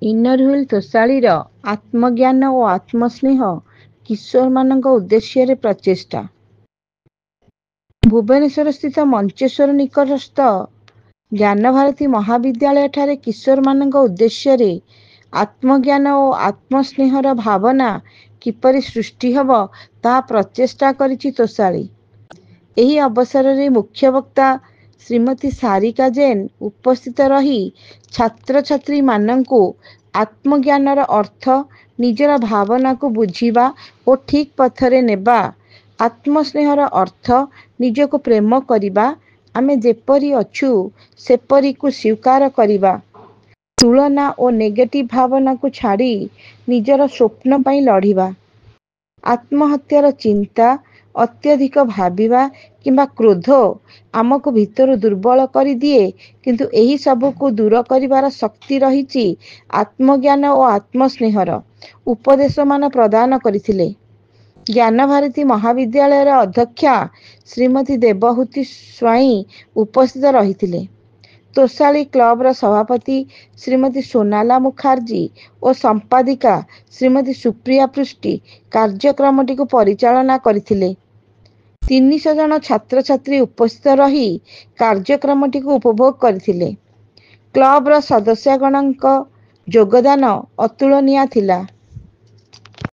Inner Wheel ତୋଷାଳୀର ଆତ୍ମଜ୍ଞାନ ଓ ଆତ୍ମସ୍ନେହ କିଶୋରମାନଙ୍କ ଉଦ୍ଦେଶ୍ୟରେ ପ୍ରଚେଷ୍ଟା। ଭୁବନେଶ୍ୱରସ୍ଥିତ ମଞ୍ଚେଶ୍ୱର ନିକଟସ୍ଥ ଜ୍ଞାନଭାରତୀ ମହାବିଦ୍ୟାଳୟଠାରେ କିଶୋରମାନଙ୍କ ଉଦ୍ଦେଶ୍ୟରେ ଆତ୍ମଜ୍ଞାନ ଓ ଆତ୍ମସ୍ନେହର ଭାବନା କିପରି ସୃଷ୍ଟି ହେବ ତାହା ପ୍ରଚେଷ୍ଟା କରିଛି ତୋଷାଳୀ। ଏହି ଅବସରରେ ମୁଖ୍ୟ ବକ୍ତା ଶ୍ରୀମତୀ ସାରିକା ଜୈନ ଉପସ୍ଥିତ ରହି ଛାତ୍ରଛାତ୍ରୀମାନଙ୍କୁ ଆତ୍ମଜ୍ଞାନର ଅର୍ଥ, ନିଜର ଭାବନାକୁ ବୁଝିବା ଓ ଠିକ୍ ପଥରେ ନେବା, ଆତ୍ମସ୍ନେହର ଅର୍ଥ ନିଜକୁ ପ୍ରେମ କରିବା, ଆମେ ଯେପରି ଅଛୁ ସେପରିକୁ ସ୍ୱୀକାର କରିବା, ତୁଳନା ଓ ନେଗେଟିଭ୍ ଭାବନାକୁ ଛାଡ଼ି ନିଜର ସ୍ୱପ୍ନ ପାଇଁ ଲଢ଼ିବା, ଆତ୍ମହତ୍ୟାର ଚିନ୍ତା, ଅତ୍ୟଧିକ ଭାବିବା କିମ୍ବା କ୍ରୋଧ ଆମକୁ ଭିତରୁ ଦୁର୍ବଳ କରିଦିଏ, କିନ୍ତୁ ଏହି ସବୁକୁ ଦୂର କରିବାର ଶକ୍ତି ରହିଛି ଆତ୍ମଜ୍ଞାନ ଓ ଆତ୍ମସ୍ନେହର ଉପଦେଶମାନ ପ୍ରଦାନ କରିଥିଲେ। ଜ୍ଞାନଭାରତୀ ମହାବିଦ୍ୟାଳୟର ଅଧ୍ୟକ୍ଷା ଶ୍ରୀମତୀ ଦେବହୂତି ସ୍ୱାଇଁ ଉପସ୍ଥିତ ରହିଥିଲେ। ତୋଷାଳୀ କ୍ଲବର ସଭାପତି ଶ୍ରୀମତୀ ସୋନାଲା ମୁଖାର୍ଜୀ ଓ ସମ୍ପାଦିକା ଶ୍ରୀମତୀ ସୁପ୍ରିୟା ପୃଷ୍ଟି କାର୍ଯ୍ୟକ୍ରମଟିକୁ ପରିଚାଳନା କରିଥିଲେ। 300 ଜଣ ଛାତ୍ରଛାତ୍ରୀ ଉପସ୍ଥିତ ରହି କାର୍ଯ୍ୟକ୍ରମଟିକୁ ଉପଭୋଗ କରିଥିଲେ। କ୍ଲବର ସଦସ୍ୟଗଣଙ୍କ ଯୋଗଦାନ ଅତୁଳନୀୟ ଥିଲା।